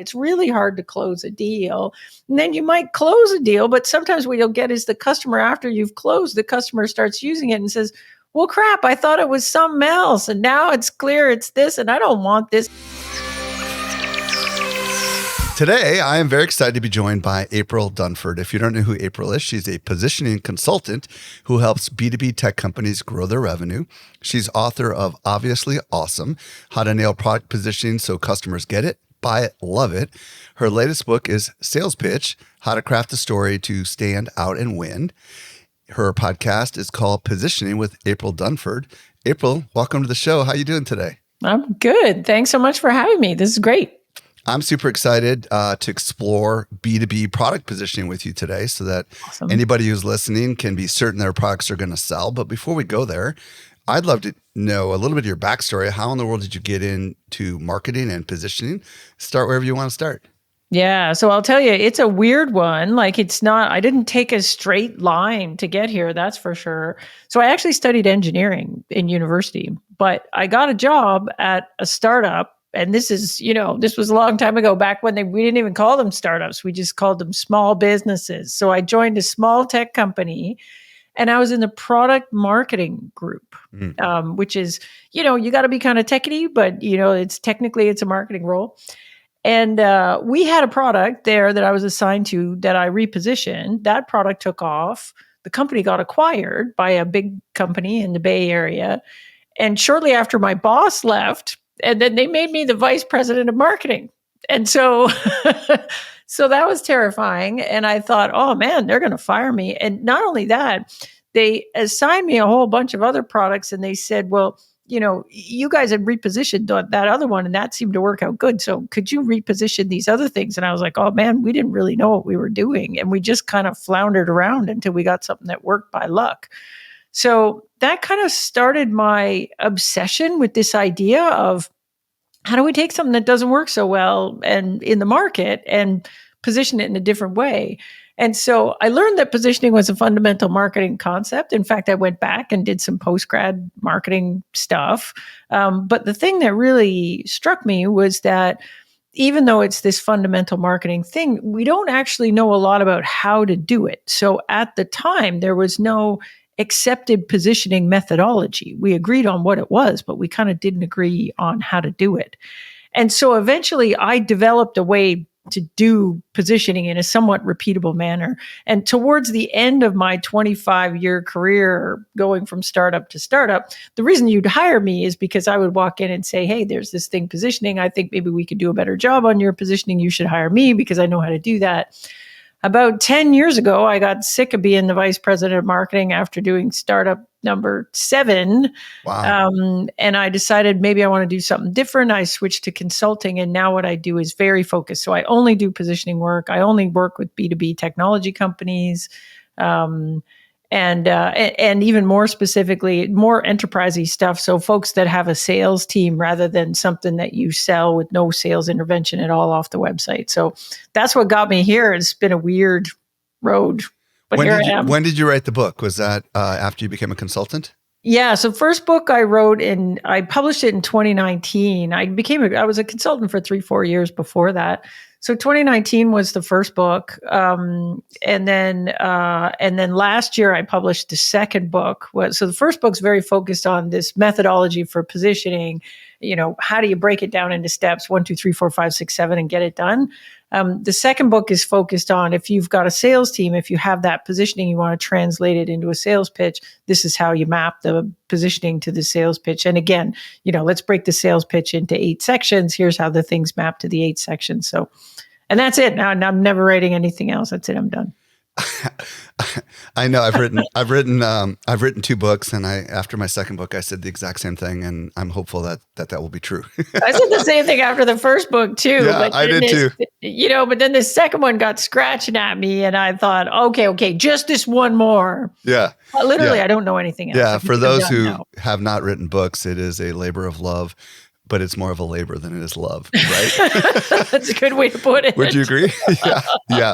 It's really hard to close a deal. And then you might close a deal, but sometimes what you'll get is the customer, after you've closed, the customer starts using it and says, well, crap, I thought it was something else. And now it's clear it's this, and I don't want this. Today, I am very excited to be joined by April Dunford. If you don't know who April is, she's a positioning consultant who helps B2B tech companies grow their revenue. She's author of Obviously Awesome, How to Nail Product Positioning So Customers Get It, Buy It, Love It. Her latest book is Sales Pitch, How to Craft a Story to Stand Out and Win. Her podcast is called Positioning with April Dunford. April, welcome to the show. How are you doing today? I'm good. Thanks so much for having me. This is great. I'm super excited to explore B2B product positioning with you today so that anybody who's listening can be certain their products are going to sell. But before we go there, I'd love to know a little bit of your backstory. How in the world did you get into marketing and positioning? Start wherever you want to start. Yeah. So I'll tell you, it's a weird one. Like, it's not, I didn't take a straight line to get here. That's for sure. So I actually studied engineering in university, but I got a job at a startup. And this is, this was a long time ago, back when we didn't even call them startups. We just called them small businesses. So I joined a small tech company and I was in the product marketing group, which is, you got to be kind of techie, but, it's a marketing role. And we had a product there that I was assigned to that I repositioned. That product took off. The company got acquired by a big company in the Bay Area. And shortly after, my boss left. And then they made me the vice president of marketing. And so, so that was terrifying. And I thought, oh man, they're going to fire me. And not only that, they assigned me a whole bunch of other products. And they said, well, you guys had repositioned that other one and that seemed to work out good. So could you reposition these other things? And I was like, oh man, we didn't really know what we were doing. And we just kind of floundered around until we got something that worked by luck. So that kind of started my obsession with this idea of how do we take something that doesn't work so well and in the market and position it in a different way. And so I learned that positioning was a fundamental marketing concept. In fact, I went back and did some post-grad marketing stuff. But the thing that really struck me was that even though it's this fundamental marketing thing, we don't actually know a lot about how to do it. So at the time, there was no accepted positioning methodology. We agreed on what it was, but we kind of didn't agree on how to do it. And so eventually I developed a way to do positioning in a somewhat repeatable manner. And towards the end of my 25-year career, going from startup to startup, the reason you'd hire me is because I would walk in and say, hey, there's this thing positioning. I think maybe we could do a better job on your positioning. You should hire me because I know how to do that. About 10 years ago, I got sick of being the vice president of marketing after doing startup number 7. Wow. And I decided maybe I want to do something different. I switched to consulting, and now what I do is very focused. So I only do positioning work. I only work with B2B technology companies. And even more specifically, more enterprisey stuff. So folks that have a sales team rather than something that you sell with no sales intervention at all off the website. So that's what got me here. It's been a weird road, but here I am. When did you write the book? Was that after you became a consultant? Yeah. So first book I wrote I published it in 2019. I was a consultant for 3-4 years before that. So 2019 was the first book. And then last year I published the second book. So the first book's very focused on this methodology for positioning. How do you break it down into steps 1, 2, 3, 4, 5, 6, 7 and get it done? The second book is focused on if you've got a sales team, if you have that positioning, you want to translate it into a sales pitch. This is how you map the positioning to the sales pitch. And again, let's break the sales pitch into 8 sections. Here's how the things map to the 8 sections. So, and that's it. Now I'm never writing anything else. That's it. I'm done. I know I've written 2 books, and after my second book, I said the exact same thing, and I'm hopeful that will be true. I said the same thing after the first book too. Yeah, I did too. But then the second one got scratching at me, and I thought, okay, just this one more. Yeah. Literally, yeah. I don't know anything else. Yeah, for those who have not written books, it is a labor of love. But it's more of a labor than it is love, right? That's a good way to put it. Would you agree? Yeah.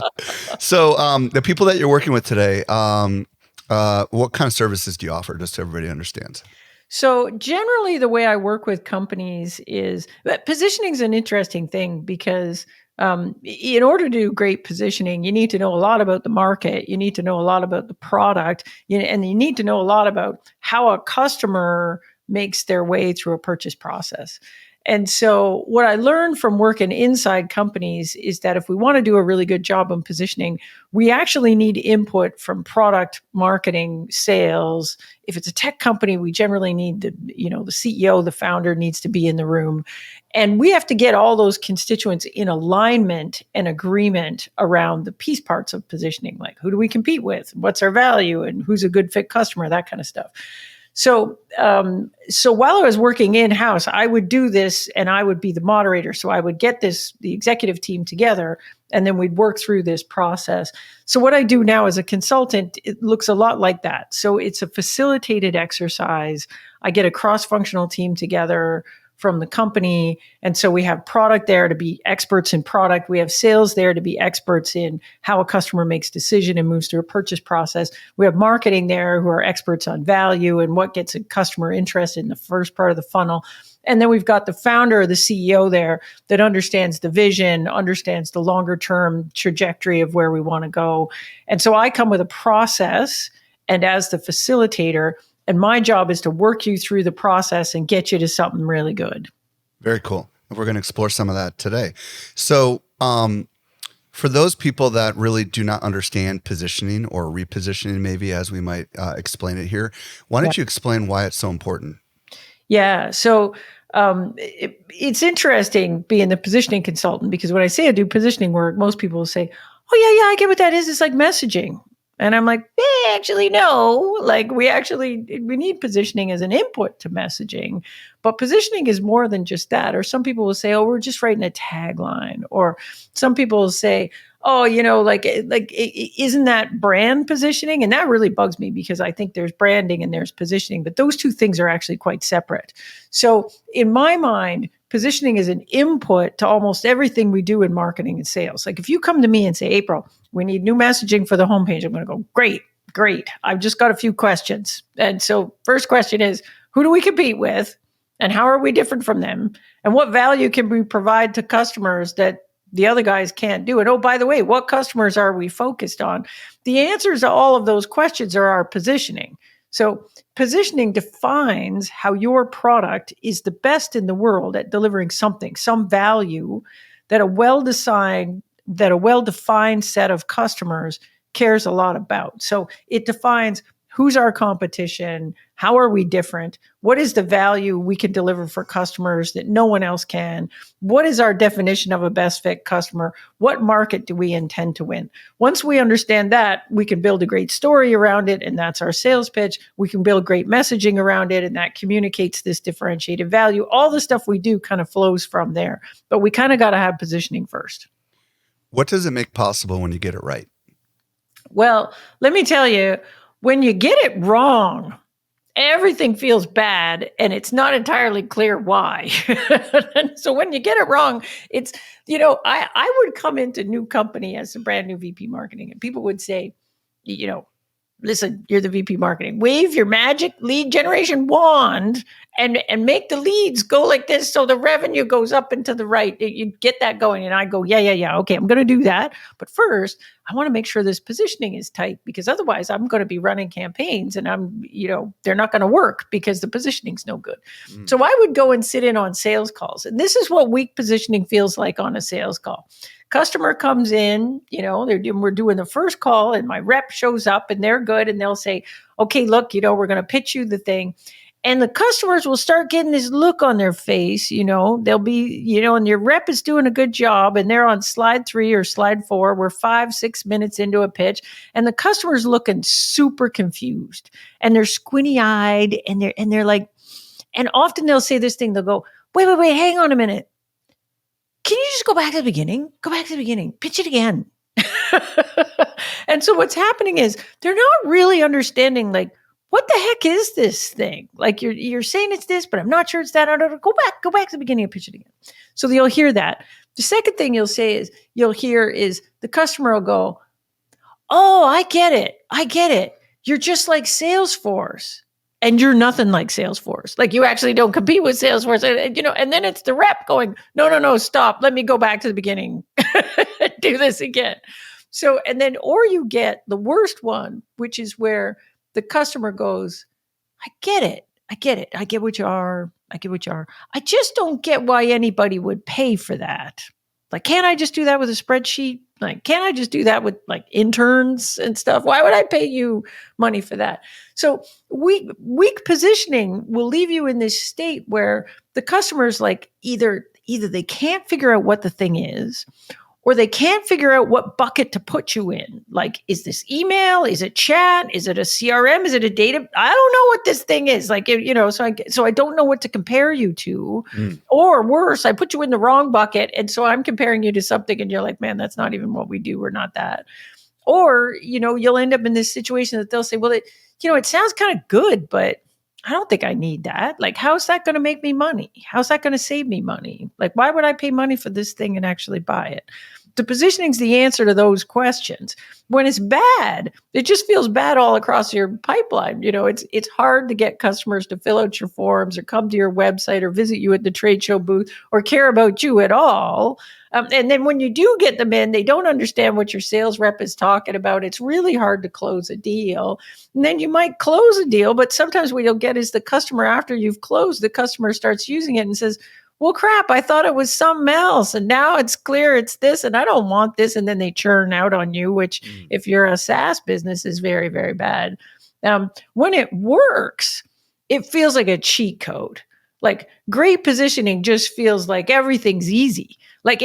So the people that you're working with today, what kind of services do you offer, just so everybody understands? So generally the way I work with companies is, positioning is an interesting thing because In order to do great positioning, you need to know a lot about the market. You need to know a lot about the product, and you need to know a lot about how a customer makes their way through a purchase process. And so, what I learned from working inside companies is that if we want to do a really good job on positioning, we actually need input from product, marketing, sales. If it's a tech company, we generally need the CEO, the founder needs to be in the room. And we have to get all those constituents in alignment and agreement around the piece parts of positioning, like who do we compete with? What's our value? And who's a good fit customer? That kind of stuff. So while I was working in-house, I would do this and I would be the moderator. So I would get the executive team together and then we'd work through this process. So what I do now as a consultant, it looks a lot like that. So it's a facilitated exercise. I get a cross-functional team together from the company. And so we have product there to be experts in product. We have sales there to be experts in how a customer makes decision and moves through a purchase process. We have marketing there who are experts on value and what gets a customer interested in the first part of the funnel. And then we've got the founder or the CEO there that understands the vision, understands the longer term trajectory of where we want to go. And so I come with a process, and as the facilitator, and my job is to work you through the process and get you to something really good. Very cool. We're going to explore some of that today. So for those people that really do not understand positioning or repositioning, maybe as we might explain it here, why don't you explain why it's so important? Yeah. So it's interesting being the positioning consultant, because when I say I do positioning work, most people will say, oh, yeah, I get what that is. It's like messaging. And I'm like, actually, no, like we need positioning as an input to messaging, but positioning is more than just that. Or some people will say, oh, we're just writing a tagline. Or some people will say, oh, isn't that brand positioning? And that really bugs me because I think there's branding and there's positioning, but those two things are actually quite separate. So in my mind, positioning is an input to almost everything we do in marketing and sales. Like if you come to me and say, April, we need new messaging for the homepage, I'm going to go, great. I've just got a few questions. And so first question is, who do we compete with? And how are we different from them? And what value can we provide to customers that the other guys can't do? And oh, by the way, what customers are we focused on? The answers to all of those questions are our positioning. So positioning defines how your product is the best in the world at delivering something, some value that a well-defined set of customers cares a lot about. So it defines who's our competition, how are we different, what is the value we can deliver for customers that no one else can, what is our definition of a best fit customer, what market do we intend to win. Once we understand that, we can build a great story around it, and that's our sales pitch. We can build great messaging around it, and that communicates this differentiated value. All the stuff we do kind of flows from there, but we kind of got to have positioning first. What does it make possible when you get it right? Well, let me tell you, when you get it wrong, everything feels bad and it's not entirely clear why. So when you get it wrong, it's, I would come into new company as a brand new VP marketing and people would say, listen, you're the VP marketing, wave your magic lead generation wand and make the leads go like this so the revenue goes up and to the right. You get that going. And I go, yeah. Okay, I'm going to do that. But first, I want to make sure this positioning is tight because otherwise I'm going to be running campaigns and they're not going to work because the positioning's no good. So I would go and sit in on sales calls. And this is what weak positioning feels like on a sales call. Customer comes in, we're doing the first call and my rep shows up and they're good. And they'll say, okay, look, we're going to pitch you the thing. And the customers will start getting this look on their face, they'll be, and your rep is doing a good job and they're on slide 3 or slide 4. We're 5-6 minutes into a pitch and the customer's looking super confused and they're squinty eyed and they're like, and often they'll say this thing, they'll go, wait, hang on a minute. Can you just go back to the beginning? Go back to the beginning, pitch it again. And so what's happening is they're not really understanding like, what the heck is this thing? Like you're saying it's this, but I'm not sure it's that. Go back to the beginning and pitch it again. So you'll hear that. The second thing you'll hear is the customer will go, oh, I get it. You're just like Salesforce. and you're nothing like Salesforce. Like you actually don't compete with Salesforce. And then it's the rep going, no, stop. Let me go back to the beginning. Do this again. So, and then, or you get the worst one, which is where the customer goes, I get it. I get what you are. I just don't get why anybody would pay for that. Like, can't I just do that with a spreadsheet? Like, can't I just do that with like interns and stuff? Why would I pay you money for that? So weak positioning will leave you in this state where the customer's like either they can't figure out what the thing is, or they can't figure out what bucket to put you in. Like, is this email? Is it chat? Is it a CRM? Is it a data? I don't know what this thing is. Like, so I don't know what to compare you to. Or worse, I put you in the wrong bucket. And so I'm comparing you to something and you're like, man, that's not even what we do. We're not that. Or, you'll end up in this situation that they'll say, well, it sounds kind of good, but I don't think I need that. Like, how's that going to make me money? How's that going to save me money? Like, why would I pay money for this thing and actually buy it? The positioning is the answer to those questions. When it's bad, it just feels bad all across your pipeline. It's hard to get customers to fill out your forms or come to your website or visit you at the trade show booth or care about you at all. And then when you do get them in, they don't understand what your sales rep is talking about. It's really hard to close a deal. And then you might close a deal, but sometimes what you'll get is the customer, after you've closed, the customer starts using it and says, well, crap, I thought it was something else. And now it's clear it's this, and I don't want this. And then they churn out on you, which if you're a SaaS business is very, very bad. When it works, it feels like a cheat code. Like great positioning just feels like everything's easy. Like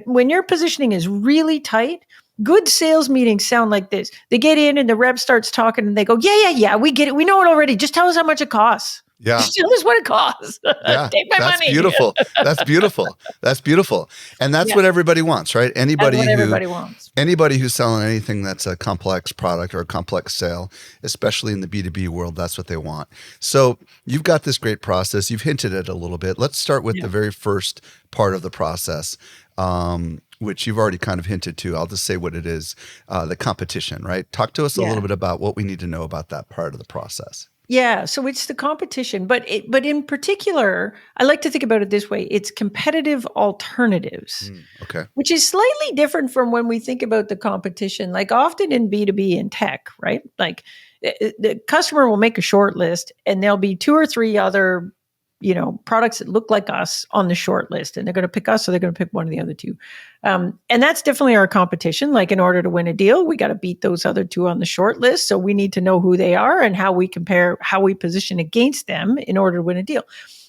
when your positioning is really tight, good sales meetings sound like this. They get in and the rep starts talking and they go, yeah, we get it. We know it already. Just tell us how much it costs. Yeah. Just tell us what it costs. Yeah, Take my money. Beautiful. That's beautiful. And that's what everybody wants, right? Everybody wants. Anybody who's selling anything that's a complex product or a complex sale, especially in the B2B world, that's what they want. So you've got this great process. You've hinted at it a little bit. Let's start with the very first part of the process, which you've already kind of hinted to. I'll just say what it is, the competition, right? Talk to us a little bit about what we need to know about that part of the process. Yeah, so it's the competition, but in particular, I like to think about it this way: it's competitive alternatives, okay, which is slightly different from when we think about the competition. Like often in B2B and tech, right? Like the customer will make a short list, and there'll be 2 or 3 other products that look like us on the short list, and they're going to pick us, or they're going to pick one of the other 2. And that's definitely our competition. Like in order to win a deal, we got to beat those other 2 on the short list. So we need to know who they are and how we compare, how we position against them in order to win a deal.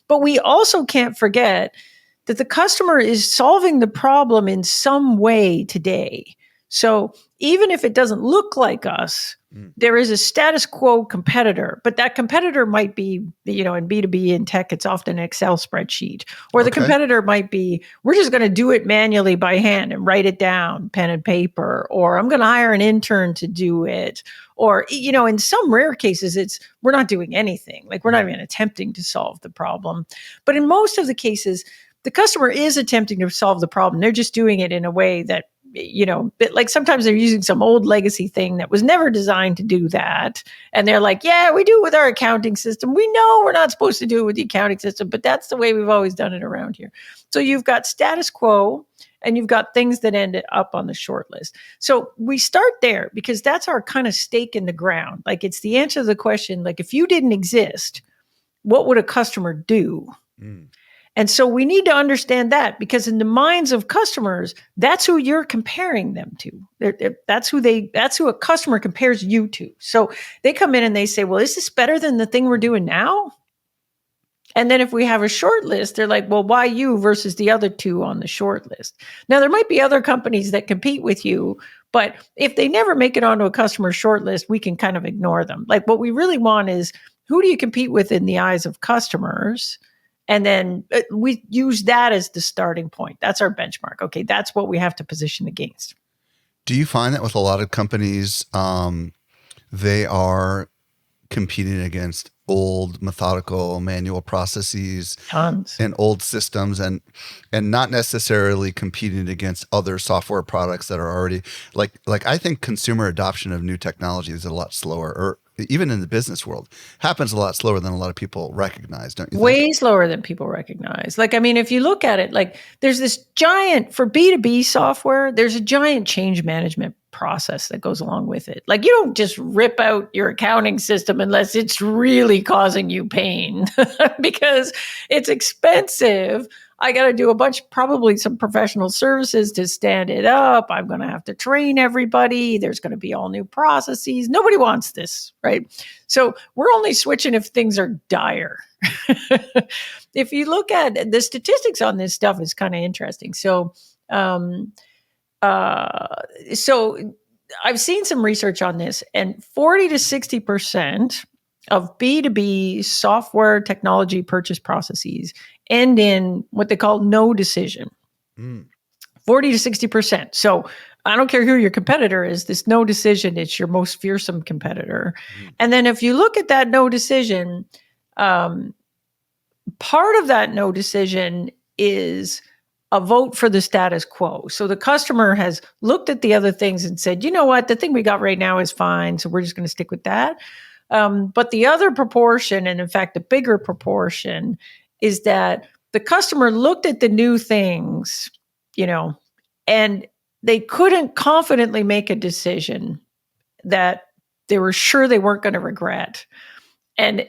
But we also can't forget that the customer is solving the problem in some way today. So even if it doesn't look like us, there is a status quo competitor, but that competitor might be, in B2B and tech, it's often an Excel spreadsheet, or the competitor might be, we're just going to do it manually by hand and write it down, pen and paper, or I'm going to hire an intern to do it. Or, in some rare cases, we're not doing anything. Like we're not even attempting to solve the problem. But in most of the cases, the customer is attempting to solve the problem. They're just doing it in a way that, like sometimes they're using some old legacy thing that was never designed to do that. And they're like, yeah, we do it with our accounting system. We know we're not supposed to do it with the accounting system, but that's the way we've always done it around here. So you've got status quo and you've got things that end up on the short list. So we start there because that's our kind of stake in the ground. Like it's the answer to the question, like if you didn't exist, what would a customer do? And so we need to understand that because in the minds of customers, that's who you're comparing them to. That's who a customer compares you to. So they come in and they say, well, is this better than the thing we're doing now? And then if we have a short list, they're like, well, why you versus the other 2 on the short list? Now, there might be other companies that compete with you, but if they never make it onto a customer short list, we can kind of ignore them. Like what we really want is, who do you compete with in the eyes of customers? And then we use that as the starting point. That's our benchmark. Okay, that's what we have to position against. Do you find that with a lot of companies, they are competing against old methodical manual processes, tons, and old systems, and not necessarily competing against other software products that are already like I think consumer adoption of new technology is a lot slower, even in the business world, happens a lot slower than a lot of people recognize, don't you think? Way slower than people recognize. Like, I mean, if you look at it, like there's this giant, for B2B software, there's a giant change management process that goes along with it. Like, you don't just rip out your accounting system unless it's really causing you pain because it's expensive. I got to do a bunch, probably some professional services to stand it up. I'm going to have to train everybody. There's going to be all new processes. Nobody wants this, right? So we're only switching if things are dire. If you look at the statistics on this stuff, is kind of interesting. So, so I've seen some research on this, and 40 to 60% of B2B software technology purchase processes end in what they call no decision. 40 to 60%. So I don't care who your competitor is, this no decision, it's your most fearsome competitor. And then if you look at that no decision, part of that no decision is a vote for the status quo. So the customer has looked at the other things and said, you know what, the thing we got right now is fine, so we're just going to stick with that. But the other proportion, and in fact, the bigger proportion, is that the customer looked at the new things, and they couldn't confidently make a decision that they were sure they weren't going to regret, and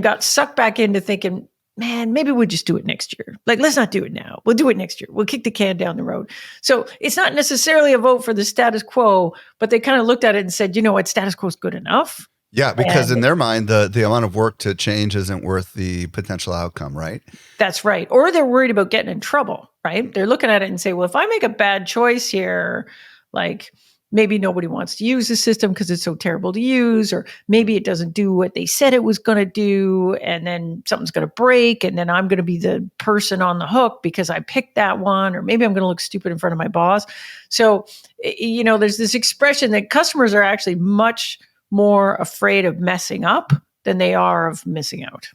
got sucked back into thinking, man, maybe we'll just do it next year. Like, let's not do it now. We'll do it next year. We'll kick the can down the road. So it's not necessarily a vote for the status quo, but they kind of looked at it and said, you know what, status quo is good enough. Yeah, because in their mind, the amount of work to change isn't worth the potential outcome, right? That's right. Or they're worried about getting in trouble, right? They're looking at it and say, well, if I make a bad choice here, like maybe nobody wants to use the system because it's so terrible to use, or maybe it doesn't do what they said it was going to do, and then something's going to break, and then I'm going to be the person on the hook because I picked that one, or maybe I'm going to look stupid in front of my boss. So, there's this expression that customers are actually much more afraid of messing up than they are of missing out.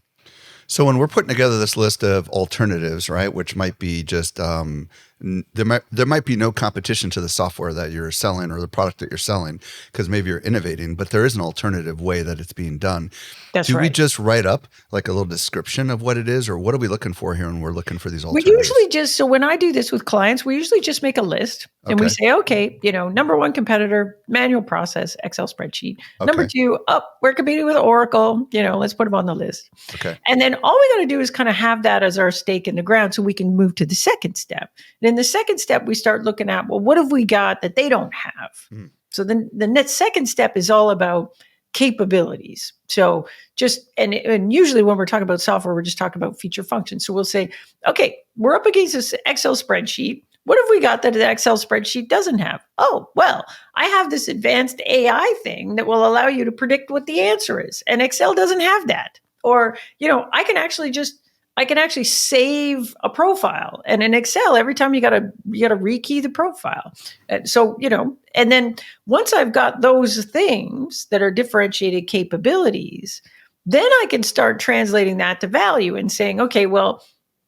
So when we're putting together this list of alternatives, right, which might be just there might be no competition to the software that you're selling or the product that you're selling because maybe you're innovating, but there is an alternative way that it's being done. That's right. Do we just write up like a little description of what it is, or what are we looking for here when we're looking for these alternatives? We usually so when I do this with clients, we usually just make a list and we say, okay, number one competitor, manual process, Excel spreadsheet. Okay. Number two, we're competing with Oracle, let's put them on the list. Okay. And then all we got to do is kind of have that as our stake in the ground so we can move to the second step. And in the second step, we start looking at, well, what have we got that they don't have? So then the next second step is all about capabilities. So and usually when we're talking about software, we're just talking about feature functions. So we'll say, okay, we're up against this Excel spreadsheet. What have we got that the Excel spreadsheet doesn't have? Oh, well, I have this advanced AI thing that will allow you to predict what the answer is. And Excel doesn't have that. Or, I can actually save a profile. And in Excel, every time you gotta rekey the profile. And so, and then once I've got those things that are differentiated capabilities, then I can start translating that to value and saying, okay, well,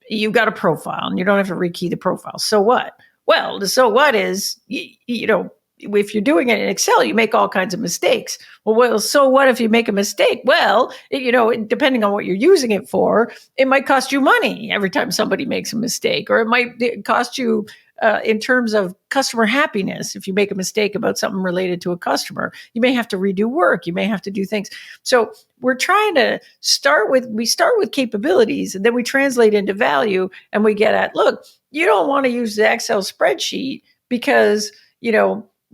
you've got a profile and you don't have to rekey the profile. So what? Well, the so what is, if you're doing it in Excel, you make all kinds of mistakes. Well, so what if you make a mistake? Well, depending on what you're using it for, it might cost you money every time somebody makes a mistake, or it might cost you in terms of customer happiness. If you make a mistake about something related to a customer, you may have to redo work. You may have to do things. So we're trying to start with capabilities, and then we translate into value, and we get at, look, you don't want to use the Excel spreadsheet because,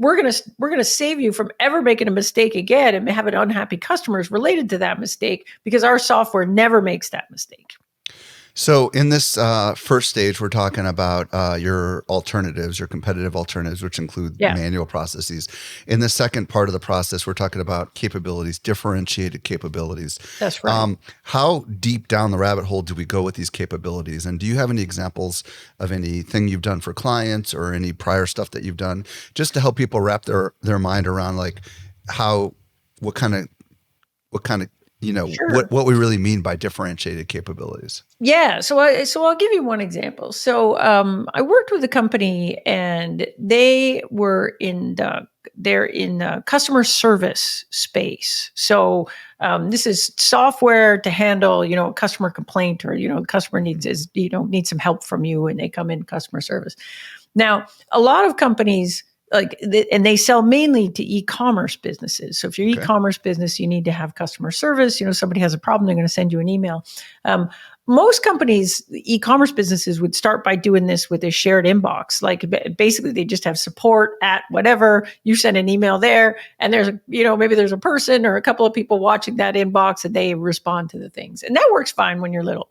we're going to save you from ever making a mistake again and having unhappy customers related to that mistake, because our software never makes that mistake. So in this first stage, we're talking about your alternatives, your competitive alternatives, which include manual processes. In the second part of the process, we're talking about capabilities, differentiated capabilities. That's right. How deep down the rabbit hole do we go with these capabilities? And do you have any examples of anything you've done for clients or any prior stuff that you've done just to help people wrap their mind around like what kind of Sure. what we really mean by differentiated capabilities. Yeah, so I'll give you one example. So I worked with a company, and they're in the customer service space. So this is software to handle a customer complaint, or the customer needs some help from you, and they come in customer service. Now, a lot of companies and they sell mainly to e-commerce businesses. So if you're Okay. e-commerce business, you need to have customer service. Somebody has a problem, they're going to send you an email. Most companies, e-commerce businesses, would start by doing this with a shared inbox. Like basically, they just have support at whatever. You send an email there, and there's maybe there's a person or a couple of people watching that inbox, and they respond to the things, and that works fine when you're little.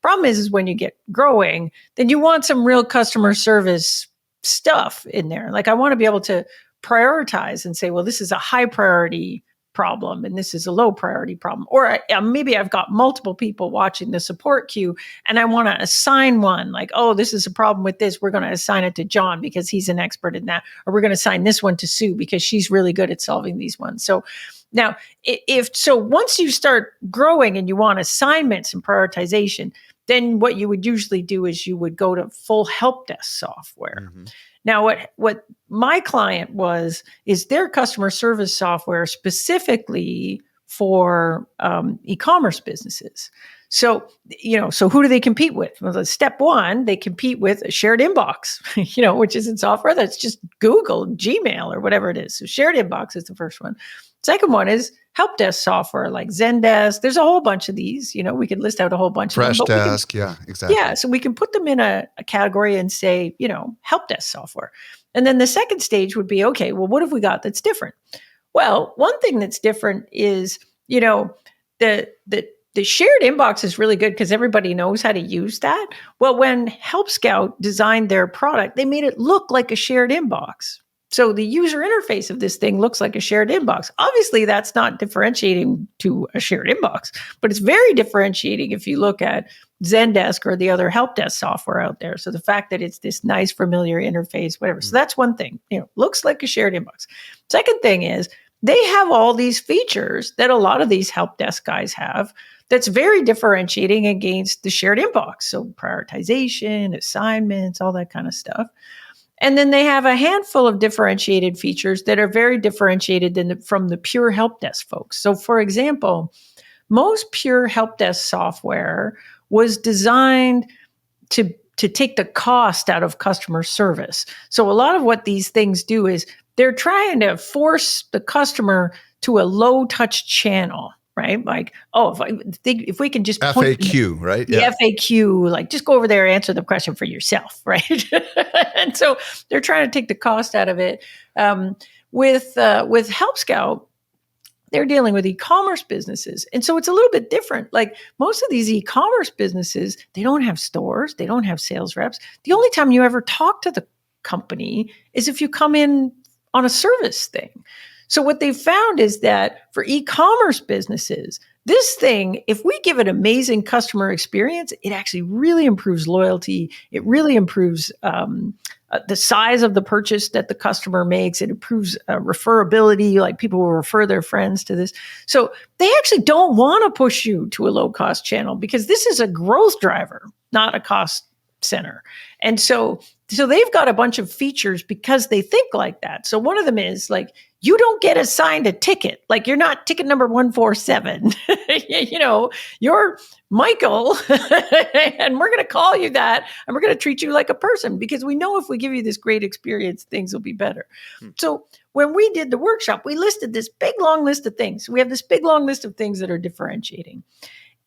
Problem is when you get growing, then you want some real customer service stuff in there. Like I want to be able to prioritize and say, well, this is a high priority problem and this is a low priority problem. Or maybe I've got multiple people watching the support queue, and I want to assign one, like, oh, this is a problem with this. We're going to assign it to John because he's an expert in that. Or we're going to assign this one to Sue because she's really good at solving these ones. So now, once you start growing and you want assignments and prioritization, then what you would usually do is you would go to full help desk software. Mm-hmm. Now, what my client is their customer service software specifically for e-commerce businesses. So, so who do they compete with? Well, step one, they compete with a shared inbox, which isn't software. That's just Google, Gmail, or whatever it is. So shared inbox is the first one. Second one is help desk software like Zendesk. There's a whole bunch of these. We could list out a whole bunch of them. Freshdesk, yeah, exactly. Yeah, so we can put them in a category and say, help desk software. And then the second stage would be, okay, well, what have we got that's different? Well, one thing that's different is, the shared inbox is really good because everybody knows how to use that. Well, when Help Scout designed their product, they made it look like a shared inbox. So the user interface of this thing looks like a shared inbox. Obviously, that's not differentiating to a shared inbox, but it's very differentiating if you look at Zendesk or the other help desk software out there. So the fact that it's this nice, familiar interface, whatever. So that's one thing, looks like a shared inbox. Second thing is they have all these features that a lot of these help desk guys have that's very differentiating against the shared inbox. So prioritization, assignments, all that kind of stuff. And then they have a handful of differentiated features that are very differentiated from the pure help desk folks. So for example, most pure help desk software was designed to take the cost out of customer service. So a lot of what these things do is they're trying to force the customer to a low touch channel. Right? Like, oh, if we can just FAQ, right? The FAQ, like just go over there, answer the question for yourself, right? And so they're trying to take the cost out of it. With Help Scout, they're dealing with e-commerce businesses. And so it's a little bit different. Like most of these e-commerce businesses, they don't have stores, they don't have sales reps. The only time you ever talk to the company is if you come in on a service thing. So what they found is that for e-commerce businesses, this thing, if we give an amazing customer experience, it actually really improves loyalty. It really improves the size of the purchase that the customer makes. It improves referability, like people will refer their friends to this. So they actually don't want to push you to a low-cost channel because this is a growth driver, not a cost center. And so they've got a bunch of features because they think like that. So one of them is like, you don't get assigned a ticket. Like you're not ticket number 147. You're Michael and we're going to call you that. And we're going to treat you like a person because we know if we give you this great experience, things will be better. So when we did the workshop, we listed this big, long list of things. We have this big, long list of things that are differentiating.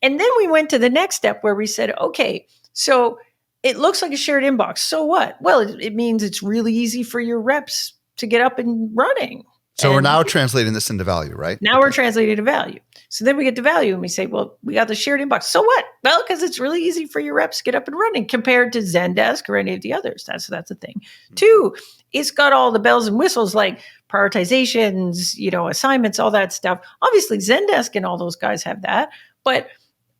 And then we went to the next step where we said, okay, so it looks like a shared inbox. So what? Well, it means it's really easy for your reps to get up and running. So we're now translating this into value, right? Now we're translating to value. So then we get to value and we say, well, we got the shared inbox. So what? Well, because it's really easy for your reps to get up and running compared to Zendesk or any of the others. That's the thing. Mm-hmm. 2, it's got all the bells and whistles like prioritizations, assignments, all that stuff. Obviously, Zendesk and all those guys have that. But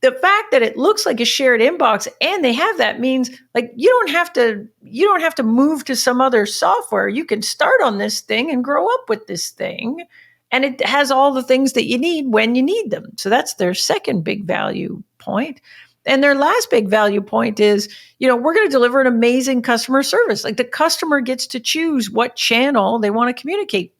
the fact that it looks like a shared inbox and they have that means like you don't have to move to some other software. You can start on this thing and grow up with this thing and it has all the things that you need when you need them. So that's their second big value point. And their last big value point is, we're going to deliver an amazing customer service. Like the customer gets to choose what channel they want to communicate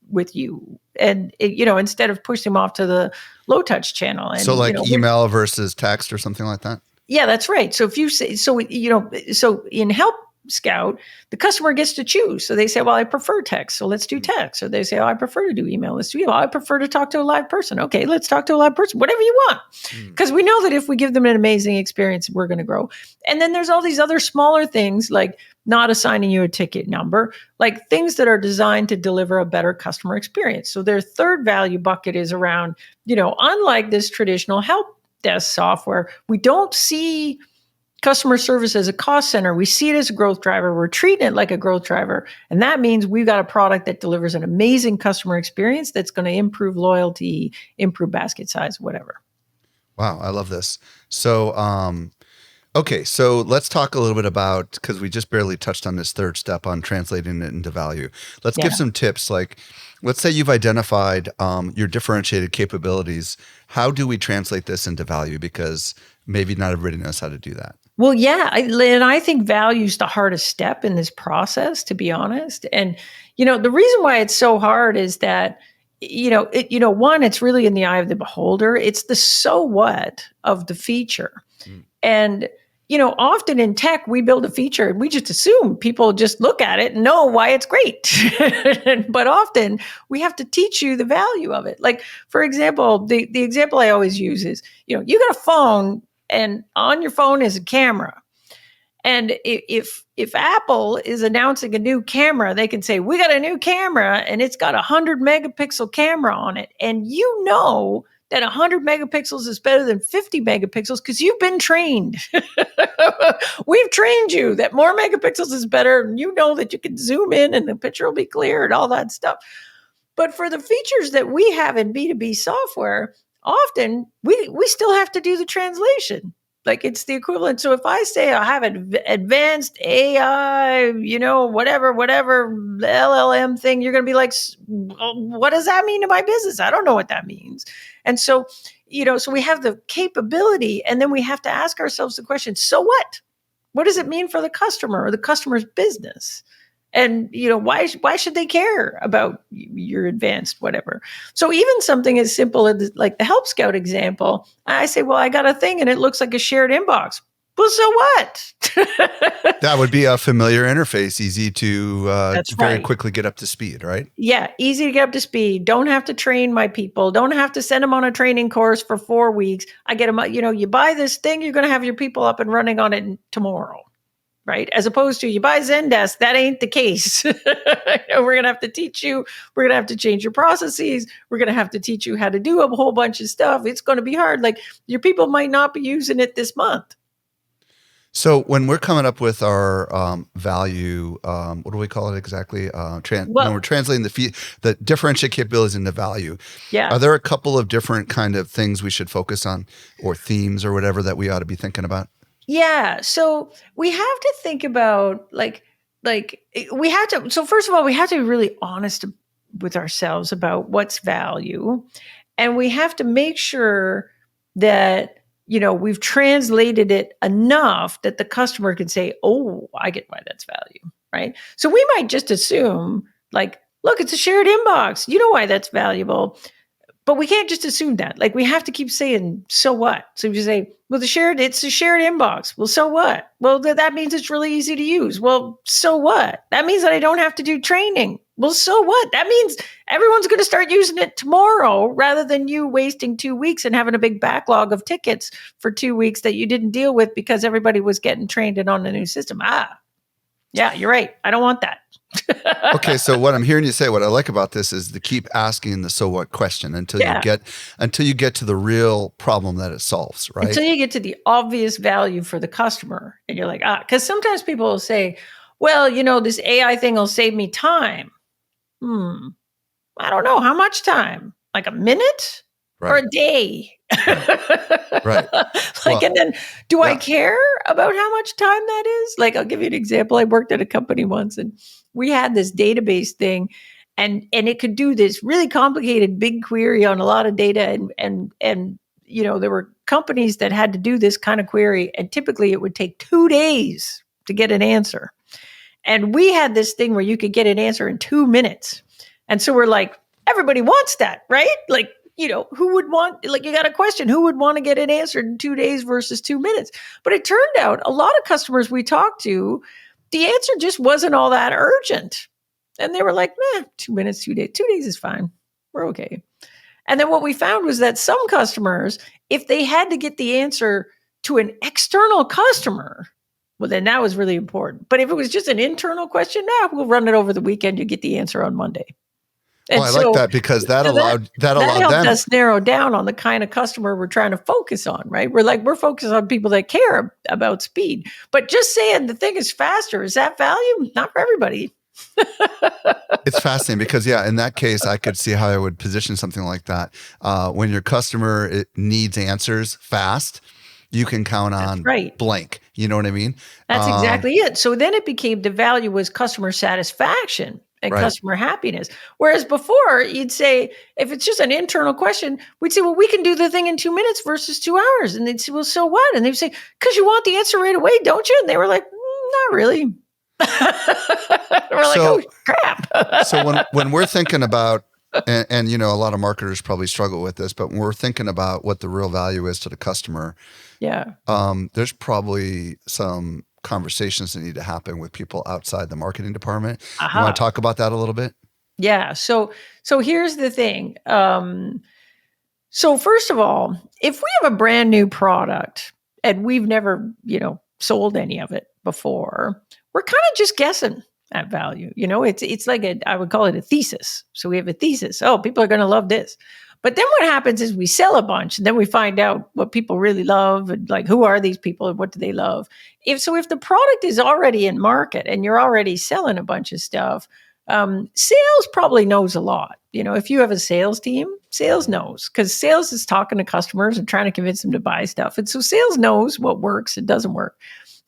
with you. And, instead of pushing them off to the low touch channel. And, so like email versus text or something like that? Yeah, that's right. So if you say, so in Help Scout, the customer gets to choose. So they say, well, I prefer text. So let's do text. Or they say, oh, I prefer to do email. Let's do email. I prefer to talk to a live person. Okay, let's talk to a live person, whatever you want. Because we know that if we give them an amazing experience, we're going to grow. And then there's all these other smaller things like not assigning you a ticket number, like things that are designed to deliver a better customer experience. So their third value bucket is around, unlike this traditional help desk software, we don't see customer service as a cost center. We see it as a growth driver. We're treating it like a growth driver. And that means we've got a product that delivers an amazing customer experience that's going to improve loyalty, improve basket size, whatever. Wow, I love this. So, okay, so let's talk a little bit about, because we just barely touched on this third step on translating it into value. Let's give some tips. Like, let's say you've identified your differentiated capabilities. How do we translate this into value? Because maybe not everybody knows how to do that. Well, yeah, I think value is the hardest step in this process, to be honest. And the reason why it's so hard is that one, it's really in the eye of the beholder. It's the so what of the feature, and often in tech, we build a feature and we just assume people just look at it and know why it's great. But often we have to teach you the value of it. Like, for example, the example I always use is, you got a phone and on your phone is a camera. And if Apple is announcing a new camera, they can say, we got a new camera and it's got 100 megapixel camera on it. And that 100 megapixels is better than 50 megapixels because you've been trained. We've trained you that more megapixels is better. And that you can zoom in and the picture will be clear and all that stuff. But for the features that we have in B2B software, often we still have to do the translation. Like it's the equivalent. So if I say I have an advanced AI, whatever LLM thing, you're going to be like, what does that mean to my business? I don't know what that means. And so, so we have the capability and then we have to ask ourselves the question, so what? What does it mean for the customer or the customer's business? And, why should they care about your advanced whatever? So even something as simple as like the Help Scout example, I say, well, I got a thing and it looks like a shared inbox. Well, so what? That would be a familiar interface, easy to very right. quickly get up to speed, right? Yeah, easy to get up to speed. Don't have to train my people. Don't have to send them on a training course for 4 weeks. I get them, you buy this thing, you're going to have your people up and running on it tomorrow. Right? As opposed to you buy Zendesk, that ain't the case. We're going to have to teach you. We're going to have to change your processes. We're going to have to teach you how to do a whole bunch of stuff. It's going to be hard. Like your people might not be using it this month. So when we're coming up with our value, what do we call it exactly? When we're translating the differentiate capabilities into value. Yeah. Are there a couple of different kind of things we should focus on or themes or whatever that we ought to be thinking about? Yeah. So we have to think about so first of all, we have to be really honest with ourselves about what's value. And we have to make sure that, we've translated it enough that the customer can say, oh, I get why that's value. Right. So we might just assume like, look, it's a shared inbox. You know why that's valuable. But we can't just assume that. Like we have to keep saying, so what? So you say, well, it's a shared inbox. Well, so what? Well, that means it's really easy to use. Well, so what? That means that I don't have to do training. Well, so what? That means everyone's going to start using it tomorrow rather than you wasting 2 weeks and having a big backlog of tickets for 2 weeks that you didn't deal with because everybody was getting trained and on the new system. Yeah, you're right. I don't want that. Okay, so what I'm hearing you say, what I like about this is to keep asking the so what question until you get to the real problem that it solves, right? Until you get to the obvious value for the customer. And you're like, because sometimes people will say, well, this AI thing will save me time. I don't know. How much time? Like a minute or a day? Right. And then do I care about how much time that is? Like, I'll give you an example. I worked at a company once and we had this database thing and it could do this really complicated big query on a lot of data, and there were companies that had to do this kind of query, and typically it would take 2 days to get an answer. And we had this thing where you could get an answer in 2 minutes. And so we're like, everybody wants that, right? Like, who would want, like, you got a question, who would want to get it answered in 2 days versus 2 minutes? But it turned out a lot of customers we talked to, the answer just wasn't all that urgent. And they were like, 2 minutes, 2 days. 2 days is fine. We're okay. And then what we found was that some customers, if they had to get the answer to an external customer, well, then that was really important. But if it was just an internal question, we'll run it over the weekend. You get the answer on Monday. And I like that, because that allowed helped them us narrow down on the kind of customer we're trying to focus on, right? We're focused on people that care about speed. But just saying the thing is faster, is that value? Not for everybody. It's fascinating because, in that case, I could see how I would position something like that. When your customer needs answers fast, you can count on blank. You know what I mean? That's exactly it. So then it became, the value was customer satisfaction and customer happiness. Whereas before, you'd say, if it's just an internal question, we'd say, well, we can do the thing in 2 minutes versus 2 hours. And they'd say, well, so what? And they'd say, because you want the answer right away, don't you? And they were like, not really. We're like, oh, crap. So when we're thinking about, and a lot of marketers probably struggle with this, but when we're thinking about what the real value is to the customer, there's probably some conversations that need to happen with people outside the marketing department. You want to talk about that a little bit? Yeah. So here's the thing. So first of all, if we have a brand new product and we've never, sold any of it before, we're kind of just guessing at value. It's like I would call it a thesis. So we have a thesis. Oh, people are going to love this. But then what happens is we sell a bunch, and then we find out what people really love, and like, who are these people and what do they love? If the product is already in market and you're already selling a bunch of stuff, sales probably knows a lot. If you have a sales team, sales knows, because sales is talking to customers and trying to convince them to buy stuff. And so sales knows what works and doesn't work.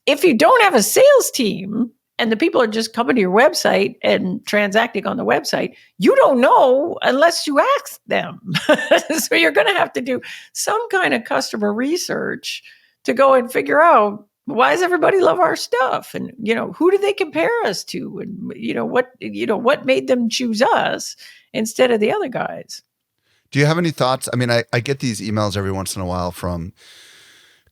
If you don't have a sales team, and the people are just coming to your website and transacting on the website, you don't know unless you ask them. So you're going to have to do some kind of customer research to go and figure out, why does everybody love our stuff? And, who do they compare us to? And, what made them choose us instead of the other guys? Do you have any thoughts? I mean, I get these emails every once in a while from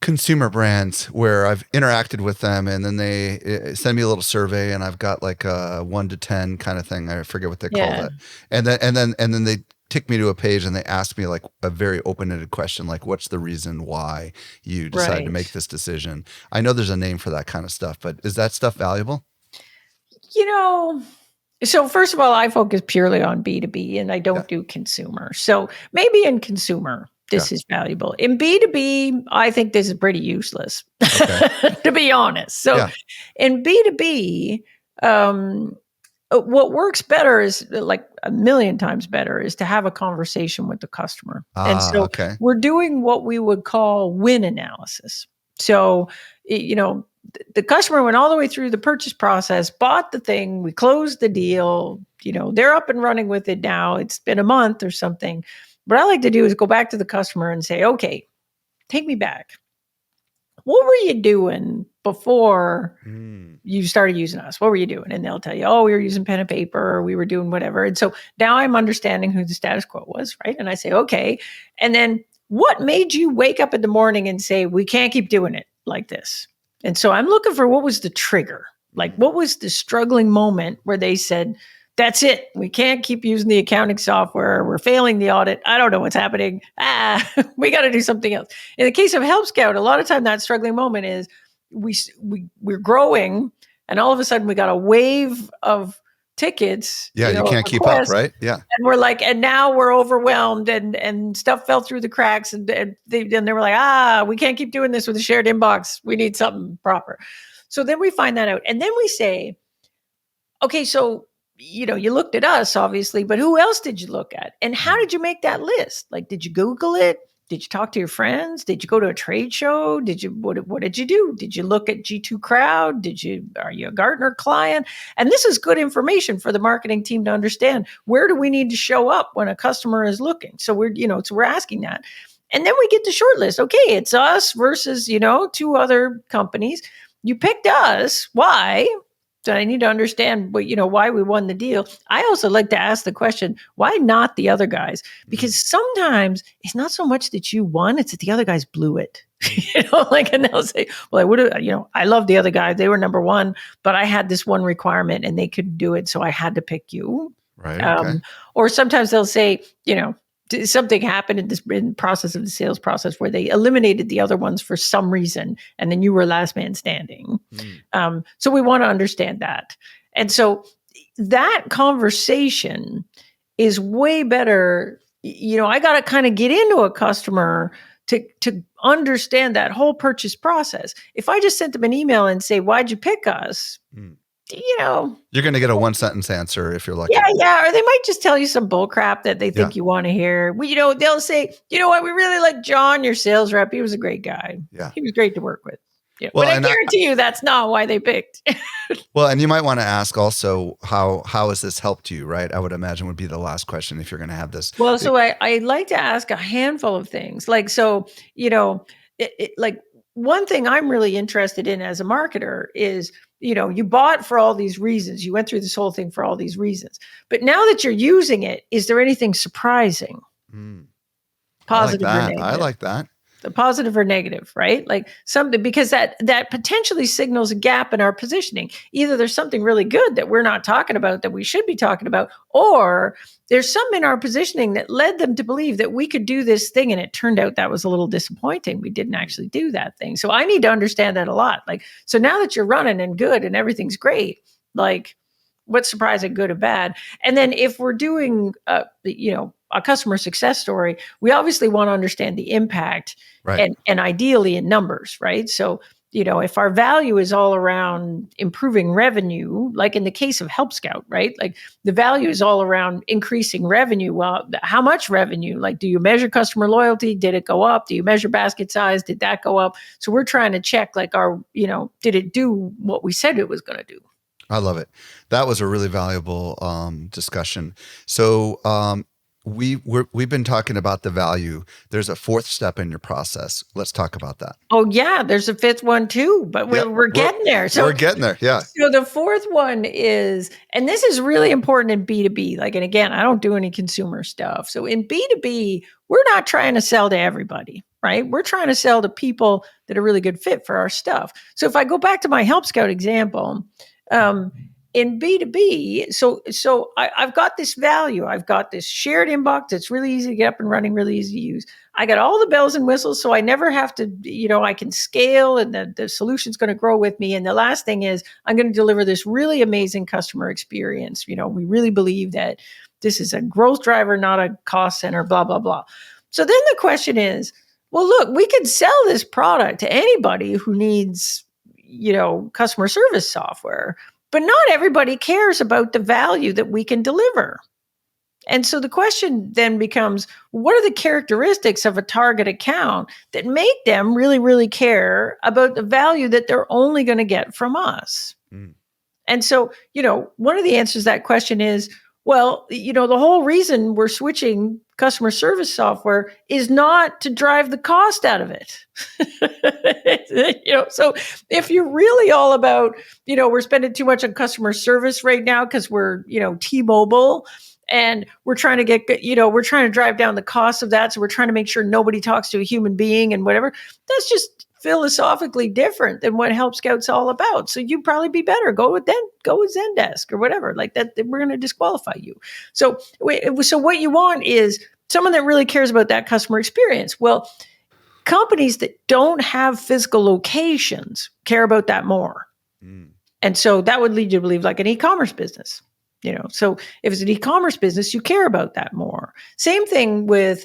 consumer brands where I've interacted with them, and then they send me a little survey, and I've got like a 1 to 10 kind of thing. I forget what they call it. And then they tick me to a page and they ask me like a very open-ended question, like, what's the reason why you decided to make this decision? I know there's a name for that kind of stuff, but is that stuff valuable? So first of all, I focus purely on B2B, and I don't do consumer. So maybe in consumer, this is valuable. In B2B, I think this is pretty useless, to be honest. So in B2B, what works better is, like a million times better, is to have a conversation with the customer. And so we're doing what we would call win analysis. So, the customer went all the way through the purchase process, bought the thing, we closed the deal, they're up and running with it now. It's been a month or something. What I like to do is go back to the customer and say, okay, take me back. What were you doing before you started using us? What were you doing? And they'll tell you, oh, we were using pen and paper, or we were doing whatever. And so now I'm understanding who the status quo was, right? And I say, okay. And then what made you wake up in the morning and say, we can't keep doing it like this? And so I'm looking for, what was the trigger? Like, what was the struggling moment where they said, that's it. We can't keep using the accounting software. We're failing the audit. I don't know what's happening. We got to do something else. In the case of Help Scout, a lot of time that struggling moment is we're growing, and all of a sudden we got a wave of tickets. Yeah, you can't keep up, right? Yeah. And we're like, and now we're overwhelmed, and stuff fell through the cracks, and they were like, we can't keep doing this with a shared inbox. We need something proper. So then we find that out, and then we say, okay, so you looked at us, obviously, but who else did you look at? And how did you make that list? Like, did you Google it? Did you talk to your friends? Did you go to a trade show? What did you do? Did you look at G2 Crowd? Are you a Gartner client? And this is good information for the marketing team to understand. Where do we need to show up when a customer is looking? So we're asking that. And then we get the shortlist. Okay, it's us versus, two other companies. You picked us. Why? So I need to understand why we won the deal. I also like to ask the question, why not the other guys? Because sometimes it's not so much that you won, it's that the other guys blew it. And they'll say, well, I would have, I love the other guys. They were number one, but I had this one requirement and they couldn't do it. So I had to pick you. Right. Okay. Or sometimes they'll say, something happened in the process of the sales process where they eliminated the other ones for some reason, and then you were last man standing. So we want to understand that. And so that conversation is way better. I got to kind of get into a customer to understand that whole purchase process. If I just sent them an email and say, why'd you pick us? You're going to get a 1-sentence answer if you're lucky. Yeah. Or they might just tell you some bull crap that they think you want to hear. Well, they'll say, you know what? We really like John, your sales rep. He was a great guy. Yeah. He was great to work with. Yeah. Well, but I guarantee you that's not why they picked. Well, and you might want to ask also, how has this helped you, right? I would imagine would be the last question if you're going to have this. Well, so I like to ask a handful of things. Like, so, like one thing I'm really interested in as a marketer is, you bought for all these reasons. You went through this whole thing for all these reasons. But now that you're using it, is there anything surprising? Positive or negative? I like that. The positive or negative, right? Like something, because that potentially signals a gap in our positioning. Either there's something really good that we're not talking about that we should be talking about, or there's something in our positioning that led them to believe that we could do this thing. And it turned out that was a little disappointing. We didn't actually do that thing. So I need to understand that a lot. Like, so now that you're running and good and everything's great, like what's surprising, good or bad? And then if we're doing, a customer success story, we obviously want to understand the impact, right, and ideally in numbers, right? So, if our value is all around improving revenue, like in the case of Help Scout, right? Like the value is all around increasing revenue. Well, how much revenue? Like, do you measure customer loyalty? Did it go up? Do you measure basket size? Did that go up? So we're trying to check, like, did it do what we said it was going to do? I love it. That was a really valuable discussion. So, we've been talking about the value. There's a fourth step in your process. Let's talk about that. Oh yeah, there's a fifth one too, but we're getting there. So we're getting there. Yeah. So the fourth one is, and this is really important in B2B. Like, and again, I don't do any consumer stuff. So in B2B, we're not trying to sell to everybody, right? We're trying to sell to people that are really good fit for our stuff. So if I go back to my Help Scout example, in B2B, so I've got this value. I've got this shared inbox that's really easy to get up and running, really easy to use. I got all the bells and whistles, so I never have to, I can scale, and the solution's going to grow with me. And the last thing is I'm going to deliver this really amazing customer experience. We really believe that this is a growth driver, not a cost center, blah, blah, blah. So then the question is, well, look, we could sell this product to anybody who needs, customer service software. But not everybody cares about the value that we can deliver. And so the question then becomes, what are the characteristics of a target account that make them really, really care about the value that they're only going to get from us? And so, one of the answers to that question is, well, the whole reason we're switching customer service software is not to drive the cost out of it. So if you're really all about, we're spending too much on customer service right now because we're, T-Mobile, and we're trying to we're trying to drive down the cost of that. So we're trying to make sure nobody talks to a human being and whatever. That's just philosophically different than what Help Scout's all about. So you'd probably be better. Go with Zendesk or whatever like that. We're going to disqualify you. So what you want is someone that really cares about that customer experience. Well, companies that don't have physical locations care about that more. And so that would lead you to believe like an e-commerce business. So if it's an e-commerce business, you care about that more. Same thing with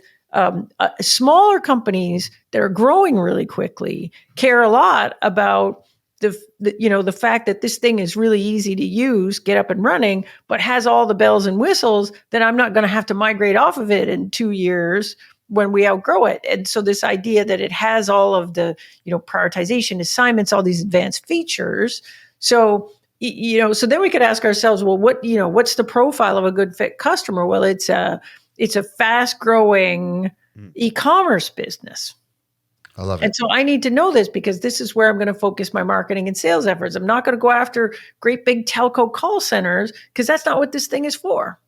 smaller companies that are growing really quickly care a lot about the fact that this thing is really easy to use, get up and running, but has all the bells and whistles that I'm not going to have to migrate off of it in 2 years, when we outgrow it. And so this idea that it has all of the, prioritization, assignments, all these advanced features. So, so then we could ask ourselves, well, what's the profile of a good fit customer? Well, it's a fast growing e-commerce business. I love it. And so I need to know this because this is where I'm going to focus my marketing and sales efforts. I'm not going to go after great big telco call centers because that's not what this thing is for.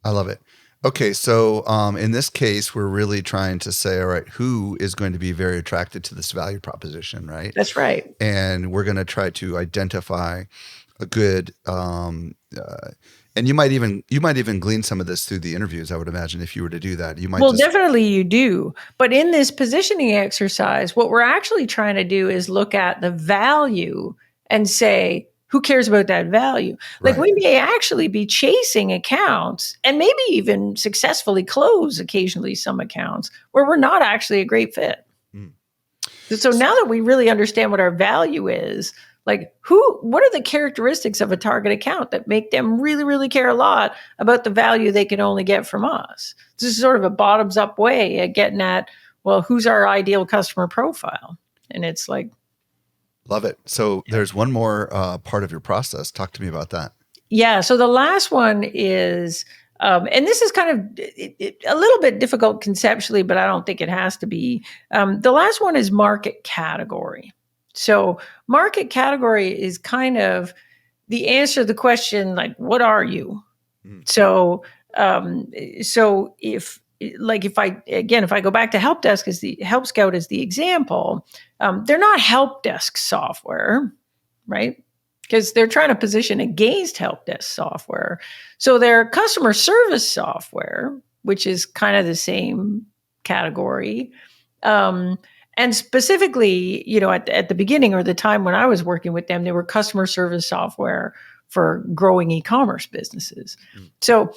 I love it. Okay, so in this case, we're really trying to say, all right, who is going to be very attracted to this value proposition, right? That's right. And we're going to try to identify a good, and you might even glean some of this through the interviews. I would imagine if you were to do that, you might. Well, definitely you do. But in this positioning exercise, what we're actually trying to do is look at the value and say, who cares about that value? Like we may actually be chasing accounts and maybe even successfully close occasionally some accounts where we're not actually a great fit. So now that we really understand what our value is, like what are the characteristics of a target account that make them really, really care a lot about the value they can only get from us? This is sort of a bottoms up way of getting at, well, who's our ideal customer profile? And it's like, love it. So there's one more part of your process. Talk to me about that. Yeah. So the last one is, and this is kind of a little bit difficult conceptually, but I don't think it has to be. The last one is market category. So market category is kind of the answer to the question, like, what are you? So if I go back to help desk as the help scout as the example, they're not help desk software, right? Because they're trying to position against help desk software. So they're customer service software, which is kind of the same category. And specifically, at the beginning or the time when I was working with them, they were customer service software for growing e-commerce businesses. So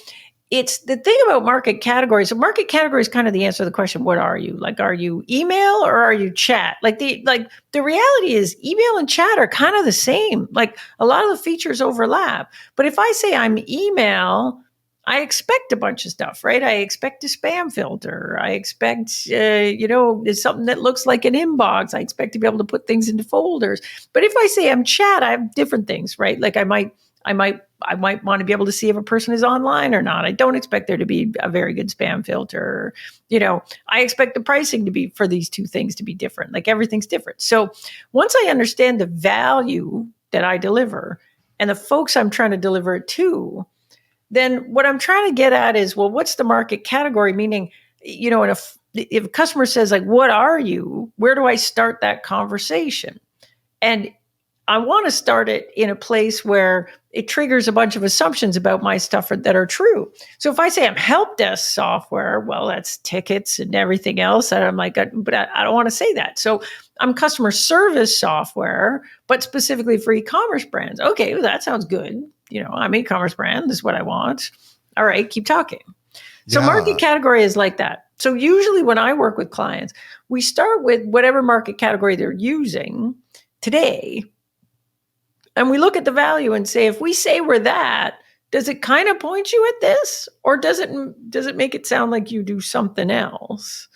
it's the thing about market categories. So market category is kind of the answer to the question, what are you? Like, are you email or are you chat? The reality is email and chat are kind of the same. Like a lot of the features overlap. But if I say I'm email, I expect a bunch of stuff, right? I expect a spam filter. I expect, it's something that looks like an inbox. I expect to be able to put things into folders. But if I say I'm chat, I have different things, right? Like I might want to be able to see if a person is online or not. I don't expect there to be a very good spam filter. I expect the pricing to be for these two things to be different. Like everything's different. So once I understand the value that I deliver and the folks I'm trying to deliver it to, then what I'm trying to get at is, well, what's the market category? Meaning, if a customer says like, what are you? Where do I start that conversation? And I want to start it in a place where it triggers a bunch of assumptions about my stuff that are true. So if I say I'm help desk software, well, that's tickets and everything else. And I'm like, but I don't want to say that. So I'm customer service software, but specifically for e-commerce brands. Okay, well, that sounds good. I'm an e-commerce brand. This is what I want. All right, keep talking. So market category is like that. So usually when I work with clients, we start with whatever market category they're using today. And we look at the value and say, if we say we're that, does it kind of point you at this? Or does it make it sound like you do something else?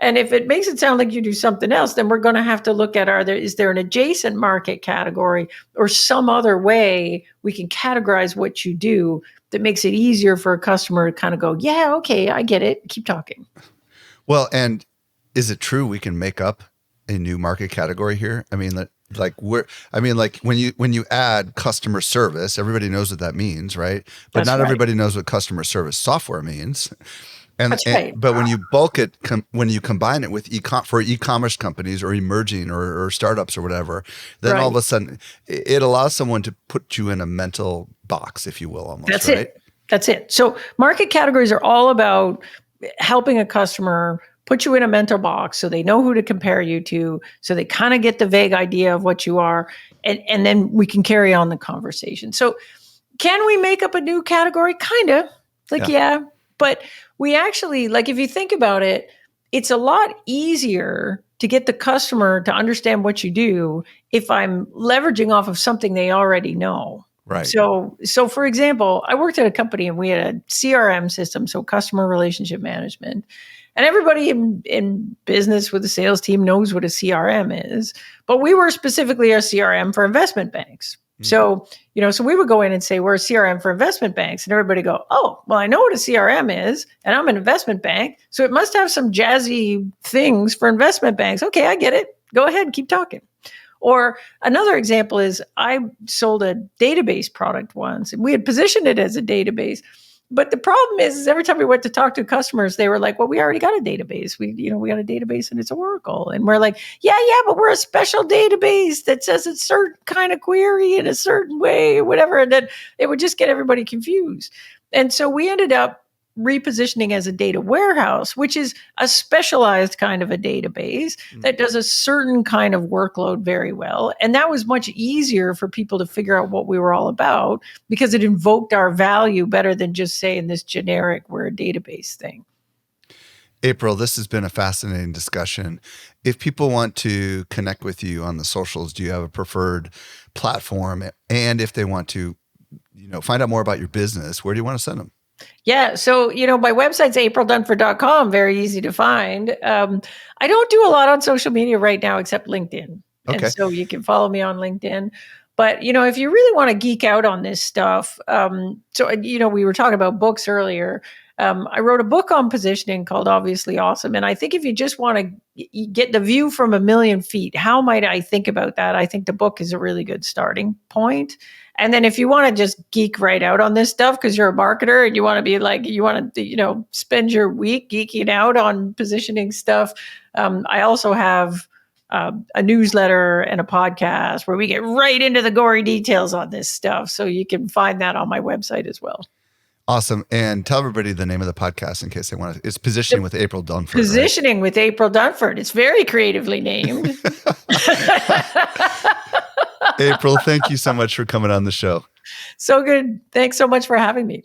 And if it makes it sound like you do something else, then we're going to have to look at, is there an adjacent market category or some other way we can categorize what you do that makes it easier for a customer to kind of go, yeah, okay, I get it. Keep talking. Well, and is it true we can make up a new market category here? I mean, when you add customer service, everybody knows what that means, right? But not everybody knows what customer service software means. But when you bulk it, when you combine it with for e-commerce companies or emerging or startups or whatever, then all of a sudden it allows someone to put you in a mental box, if you will, almost. That's it. So market categories are all about helping a customer put you in a mental box so they know who to compare you to, so they kind of get the vague idea of what you are, and then we can carry on the conversation. So can we make up a new category? Kind of. Yeah. But we actually, if you think about it, it's a lot easier to get the customer to understand what you do if I'm leveraging off of something they already know. Right. So for example, I worked at a company and we had a CRM system, so customer relationship management. And everybody in business with the sales team knows what a CRM is. But we were specifically a CRM for investment banks. So, so we would go in and say, we're a CRM for investment banks. And everybody go, oh, well, I know what a CRM is, and I'm an investment bank. So it must have some jazzy things for investment banks. Okay, I get it. Go ahead, keep talking. Or another example is I sold a database product once. We had positioned it as a database. But the problem is every time we went to talk to customers, they were like, well, we already got a database. We got a database and it's Oracle. And we're like, yeah, but we're a special database that says a certain kind of query in a certain way, whatever. And then it would just get everybody confused. And so we ended up repositioning as a data warehouse, which is a specialized kind of a database that does a certain kind of workload very well. And that was much easier for people to figure out what we were all about because it invoked our value better than just saying this generic, we're a database thing. April, this has been a fascinating discussion. If people want to connect with you on the socials, do you have a preferred platform? And if they want to, find out more about your business, where do you want to send them? Yeah. So, my website's aprildunford.com. Very easy to find. I don't do a lot on social media right now except LinkedIn. Okay. And so you can follow me on LinkedIn. But, if you really want to geek out on this stuff, we were talking about books earlier. I wrote a book on positioning called Obviously Awesome. And I think if you just want to get the view from a million feet, how might I think about that? I think the book is a really good starting point. And then if you want to just geek right out on this stuff because you're a marketer and you want to be like, you want to, spend your week geeking out on positioning stuff. I also have a newsletter and a podcast where we get right into the gory details on this stuff. So you can find that on my website as well. Awesome. And tell everybody the name of the podcast in case they want to. It's Positioning with April Dunford. Positioning with April Dunford. It's very creatively named. April, thank you so much for coming on the show. So good. Thanks so much for having me.